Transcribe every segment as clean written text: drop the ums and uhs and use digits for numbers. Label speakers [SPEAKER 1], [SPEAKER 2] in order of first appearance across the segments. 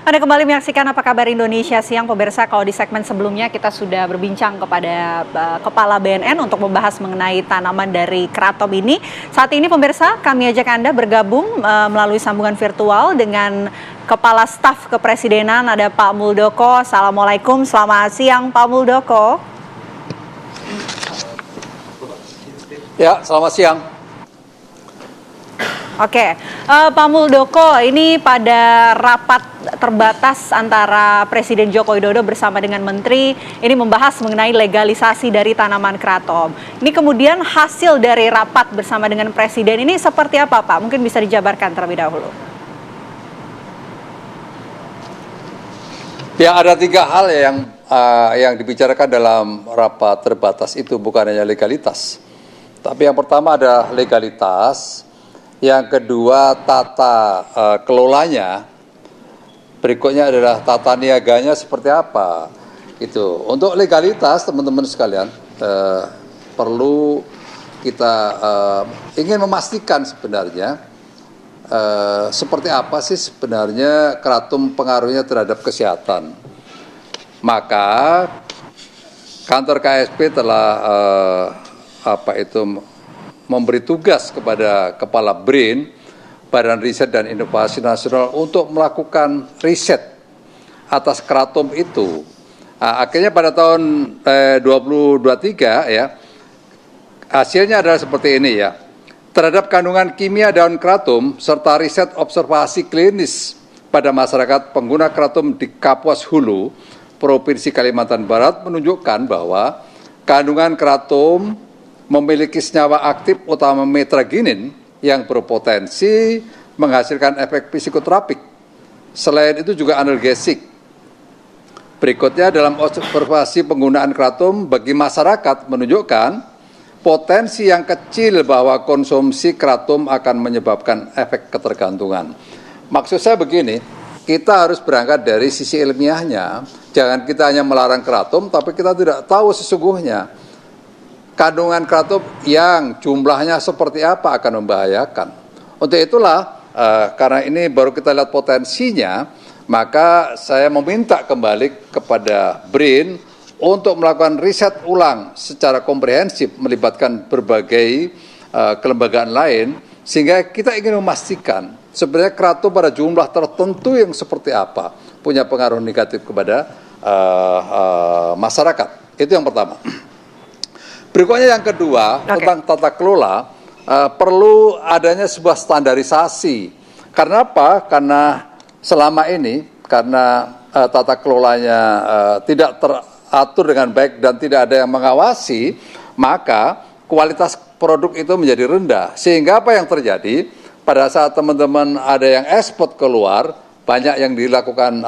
[SPEAKER 1] Anda kembali menyaksikan Apa Kabar Indonesia Siang, pemirsa. Kalau di segmen sebelumnya kita sudah berbincang kepada Kepala BNN untuk membahas mengenai tanaman dari Kratom ini. Saat ini pemirsa, kami ajak Anda bergabung melalui sambungan virtual dengan Kepala Staf Kepresidenan, ada Pak Muldoko. Assalamualaikum, selamat siang Pak Muldoko.
[SPEAKER 2] Ya, selamat siang.
[SPEAKER 1] Oke, Pak Muldoko, ini pada rapat terbatas antara Presiden Joko Widodo bersama dengan Menteri, ini membahas mengenai legalisasi dari tanaman kratom. Ini kemudian hasil dari rapat bersama dengan Presiden ini seperti apa, Pak? Mungkin bisa dijabarkan terlebih dahulu.
[SPEAKER 2] Ya, ada 3 hal yang dibicarakan dalam rapat terbatas itu, bukan hanya legalitas. Tapi yang pertama ada legalitas. Yang kedua tata kelolanya, berikutnya adalah tata niaganya seperti apa. Itu untuk legalitas teman-teman sekalian perlu kita ingin memastikan sebenarnya seperti apa sih sebenarnya kratom pengaruhnya terhadap kesehatan. Maka kantor KSP telah memberi tugas kepada Kepala BRIN, Badan Riset dan Inovasi Nasional, untuk melakukan riset atas kratom itu. Akhirnya pada tahun 2023 ya, hasilnya adalah seperti ini ya. Terhadap kandungan kimia daun kratom serta riset observasi klinis pada masyarakat pengguna kratom di Kapuas Hulu, Provinsi Kalimantan Barat, menunjukkan bahwa kandungan kratom memiliki senyawa aktif utama metraginin yang berpotensi menghasilkan efek psikoterapik. Selain itu juga analgesik. Berikutnya dalam observasi penggunaan kratom bagi masyarakat menunjukkan potensi yang kecil bahwa konsumsi kratom akan menyebabkan efek ketergantungan. Maksud saya begini, kita harus berangkat dari sisi ilmiahnya. Jangan kita hanya melarang kratom, tapi kita tidak tahu sesungguhnya kandungan kratom yang jumlahnya seperti apa akan membahayakan. Untuk itulah, karena ini baru kita lihat potensinya, maka saya meminta kembali kepada BRIN untuk melakukan riset ulang secara komprehensif melibatkan berbagai kelembagaan lain, sehingga kita ingin memastikan sebenarnya kratom pada jumlah tertentu yang seperti apa punya pengaruh negatif kepada masyarakat. Itu yang pertama. Berikutnya yang kedua, tentang tata kelola, perlu adanya sebuah standarisasi. Karena apa? Karena selama ini, karena tata kelolanya tidak teratur dengan baik dan tidak ada yang mengawasi, maka kualitas produk itu menjadi rendah. Sehingga apa yang terjadi? Pada saat teman-teman ada yang ekspor keluar, banyak yang dilakukan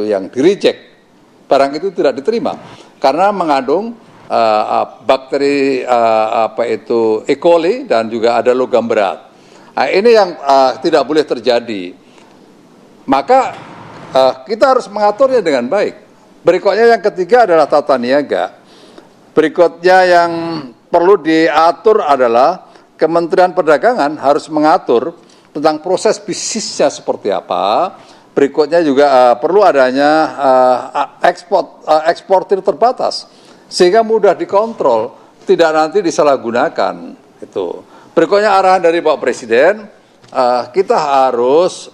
[SPEAKER 2] yang di-reject. Barang itu tidak diterima. Karena mengandung bakteri E. coli dan juga ada logam berat. Nah, ini yang tidak boleh terjadi. Maka kita harus mengaturnya dengan baik. Berikutnya yang ketiga adalah tata niaga. Berikutnya yang perlu diatur adalah Kementerian Perdagangan harus mengatur tentang proses bisnisnya seperti apa. Berikutnya juga perlu adanya eksportir terbatas, sehingga mudah dikontrol, tidak nanti disalahgunakan. Itu. Berikutnya arahan dari Pak Presiden, kita harus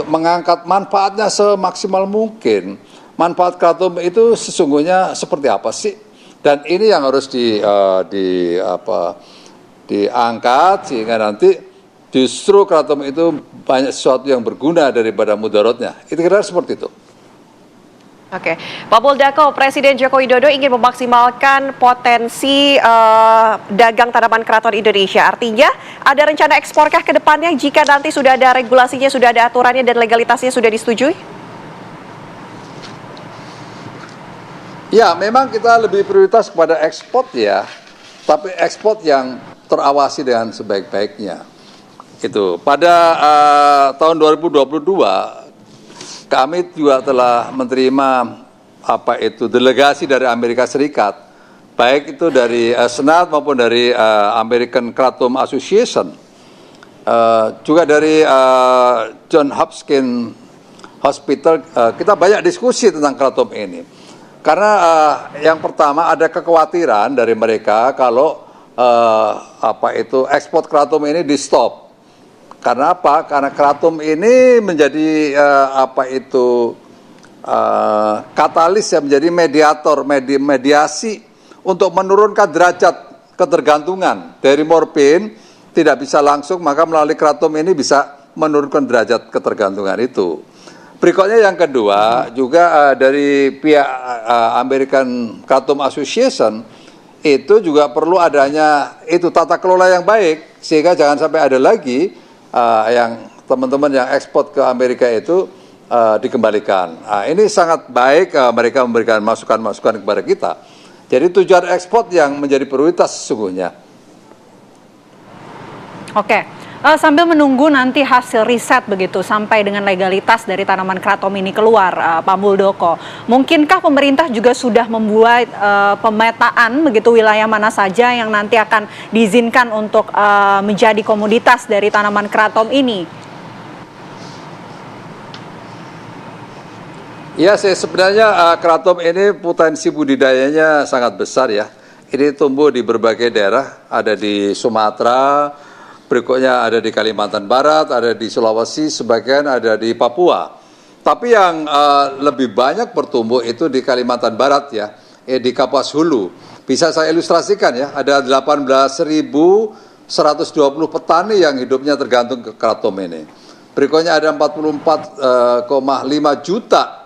[SPEAKER 2] mengangkat manfaatnya semaksimal mungkin. Manfaat kratom itu sesungguhnya seperti apa sih? Dan ini yang harus diangkat sehingga nanti justru kratom itu banyak sesuatu yang berguna daripada mudaratnya. Itu kira-kira seperti itu.
[SPEAKER 3] Oke, Pak Muldoko, Presiden Joko Widodo ingin memaksimalkan potensi dagang tanaman kraton Indonesia. Artinya ada rencana eksporkah ke depannya jika nanti sudah ada regulasinya, sudah ada aturannya dan legalitasnya sudah disetujui?
[SPEAKER 2] Ya, memang kita lebih prioritas kepada ekspor ya, tapi ekspor yang terawasi dengan sebaik-baiknya. Itu pada tahun 2022 kami juga telah menerima delegasi dari Amerika Serikat, baik itu dari Senat maupun dari American Kratom Association, juga dari John Hopkins hospital, kita banyak diskusi tentang kratom ini. Karena yang pertama ada kekhawatiran dari mereka kalau ekspor kratom ini di stop. Karena apa? Karena kratom ini menjadi katalis, ya, menjadi mediator, mediasi untuk menurunkan derajat ketergantungan dari morfin. Tidak bisa langsung, maka melalui kratom ini bisa menurunkan derajat ketergantungan itu. Berikutnya yang kedua juga dari pihak American Kratom Association itu juga perlu adanya itu tata kelola yang baik, sehingga jangan sampai ada lagi yang teman-teman yang ekspor ke Amerika itu dikembalikan. Ini sangat baik mereka memberikan masukan-masukan kepada kita. Jadi tujuan ekspor yang menjadi prioritas sesungguhnya.
[SPEAKER 1] Oke, sambil menunggu nanti hasil riset begitu sampai dengan legalitas dari tanaman kratom ini keluar, Pak Muldoko, mungkinkah pemerintah juga sudah membuat pemetaan begitu wilayah mana saja yang nanti akan diizinkan untuk menjadi komoditas dari tanaman kratom ini?
[SPEAKER 2] Ya, sebenarnya kratom ini potensi budidayanya sangat besar ya. Ini tumbuh di berbagai daerah, ada di Sumatera, berikutnya ada di Kalimantan Barat, ada di Sulawesi, sebagian ada di Papua. Tapi yang lebih banyak bertumbuh itu di Kalimantan Barat ya, di Kapuas Hulu. Bisa saya ilustrasikan ya, ada 18.120 petani yang hidupnya tergantung ke kratom ini. Berikutnya ada 44,5 juta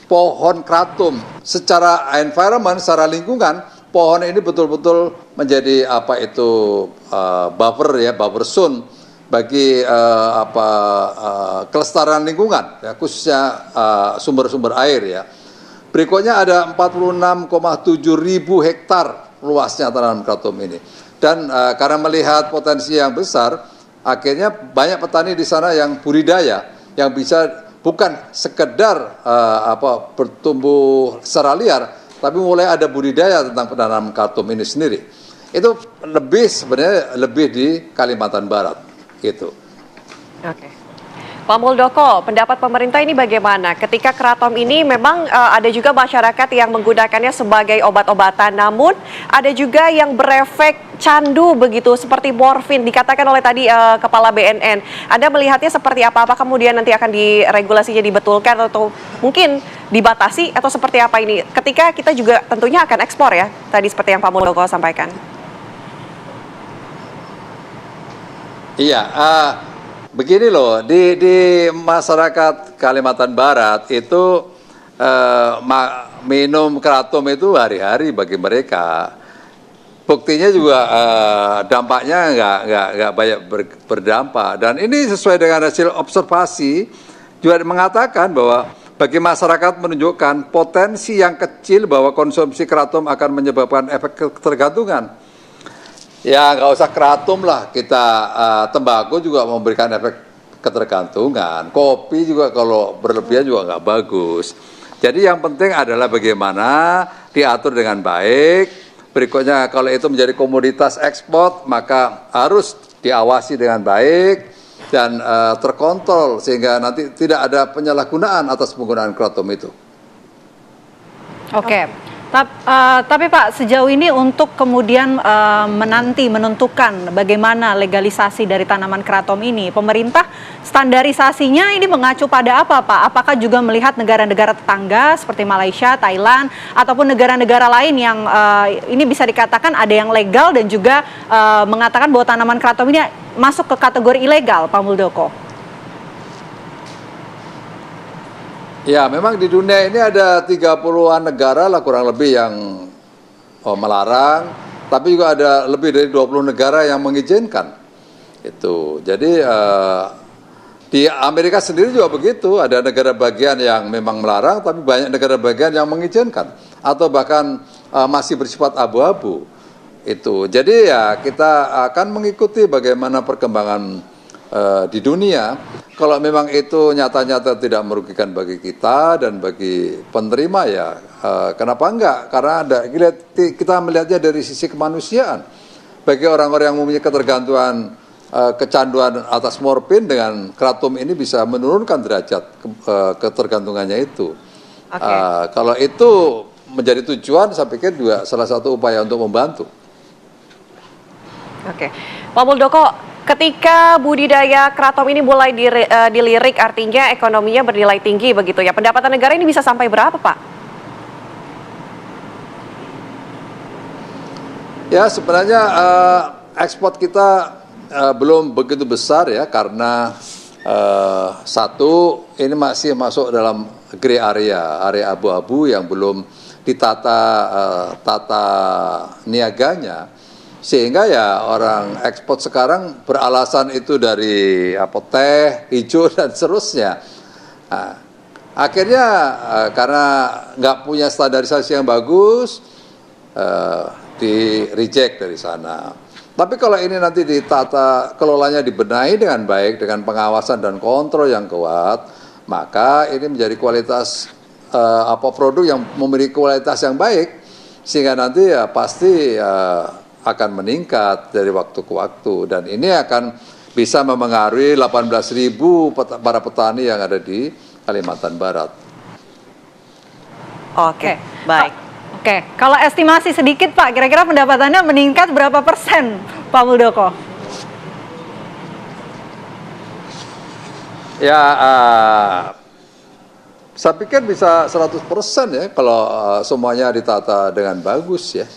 [SPEAKER 2] pohon kratom. Secara environment, secara lingkungan, pohon ini betul-betul menjadi buffer ya, buffer zone bagi kelestarian lingkungan ya, khususnya sumber-sumber air ya. Berikutnya ada 46,7 ribu hektar luasnya tanaman kratom ini. Dan karena melihat potensi yang besar, akhirnya banyak petani di sana yang budidaya, yang bisa bukan sekedar bertumbuh secara liar, tapi mulai ada budidaya tentang penanaman kratom ini sendiri. Itu sebenarnya lebih di Kalimantan Barat, gitu.
[SPEAKER 3] Oke. Pak Muldoko, pendapat pemerintah ini bagaimana? Ketika kratom ini memang ada juga masyarakat yang menggunakannya sebagai obat-obatan, namun ada juga yang berefek candu begitu, seperti morfin, dikatakan oleh tadi Kepala BNN. Anda melihatnya seperti apa? Apa kemudian nanti akan diregulasinya dibetulkan atau mungkin dibatasi atau seperti apa ini? Ketika kita juga tentunya akan ekspor ya, tadi seperti yang Pak Muldoko sampaikan.
[SPEAKER 2] Iya, begini loh, di masyarakat Kalimantan Barat itu minum kratom itu hari-hari bagi mereka. Buktinya juga dampaknya nggak banyak berdampak. Dan ini sesuai dengan hasil observasi juga mengatakan bahwa bagi masyarakat menunjukkan potensi yang kecil bahwa konsumsi kratom akan menyebabkan efek ketergantungan. Ya nggak usah kratom lah, kita tembakau juga memberikan efek ketergantungan. Kopi juga kalau berlebihan juga nggak bagus. Jadi yang penting adalah bagaimana diatur dengan baik. Berikutnya kalau itu menjadi komoditas ekspor, maka harus diawasi dengan baik dan terkontrol sehingga nanti tidak ada penyalahgunaan atas penggunaan kratom itu.
[SPEAKER 1] Oke. Tapi Pak, sejauh ini untuk kemudian menentukan bagaimana legalisasi dari tanaman kratom ini, pemerintah standarisasinya ini mengacu pada apa Pak? Apakah juga melihat negara-negara tetangga seperti Malaysia, Thailand, ataupun negara-negara lain yang ini bisa dikatakan ada yang legal dan juga mengatakan bahwa tanaman kratom ini masuk ke kategori ilegal, Pak Muldoko?
[SPEAKER 2] Ya, memang di dunia ini ada 30-an negara lah kurang lebih yang melarang, tapi juga ada lebih dari 20 negara yang mengizinkan. Itu. Jadi di Amerika sendiri juga begitu, ada negara bagian yang memang melarang, tapi banyak negara bagian yang mengizinkan atau bahkan masih bersifat abu-abu. Itu. Jadi ya kita akan mengikuti bagaimana perkembangan di dunia. Kalau memang itu nyata-nyata tidak merugikan bagi kita dan bagi penerima ya kenapa enggak? Karena kita melihatnya dari sisi kemanusiaan. Bagi orang-orang yang mempunyai ketergantungan kecanduan atas morfin dengan kratom ini bisa menurunkan derajat ketergantungannya itu.
[SPEAKER 3] Oke.
[SPEAKER 2] Kalau itu menjadi tujuan, saya pikir juga salah satu upaya untuk membantu.
[SPEAKER 3] Oke, Pak Muldoko, ketika budidaya kratom ini mulai dilirik, artinya ekonominya bernilai tinggi begitu ya. Pendapatan negara ini bisa sampai berapa, Pak?
[SPEAKER 2] Ya, sebenarnya ekspor kita belum begitu besar ya, karena satu, ini masih masuk dalam gray area abu-abu yang belum ditata tata niaganya, sehingga ya orang ekspor sekarang beralasan itu dari teh, hijau dan seterusnya. Nah, akhirnya karena nggak punya standarisasi yang bagus, di reject dari sana. Tapi kalau ini nanti ditata kelolanya dibenahi dengan baik, dengan pengawasan dan kontrol yang kuat, maka ini menjadi kualitas produk yang memiliki kualitas yang baik, sehingga nanti ya pasti akan meningkat dari waktu ke waktu, dan ini akan bisa memengaruhi 18.000 para petani yang ada di Kalimantan Barat.
[SPEAKER 3] Oke, baik.
[SPEAKER 1] Oke, kalau estimasi sedikit Pak, kira-kira pendapatannya meningkat berapa persen, Pak Muldoko?
[SPEAKER 2] Ya, saya pikir bisa 100% ya kalau semuanya ditata dengan bagus ya.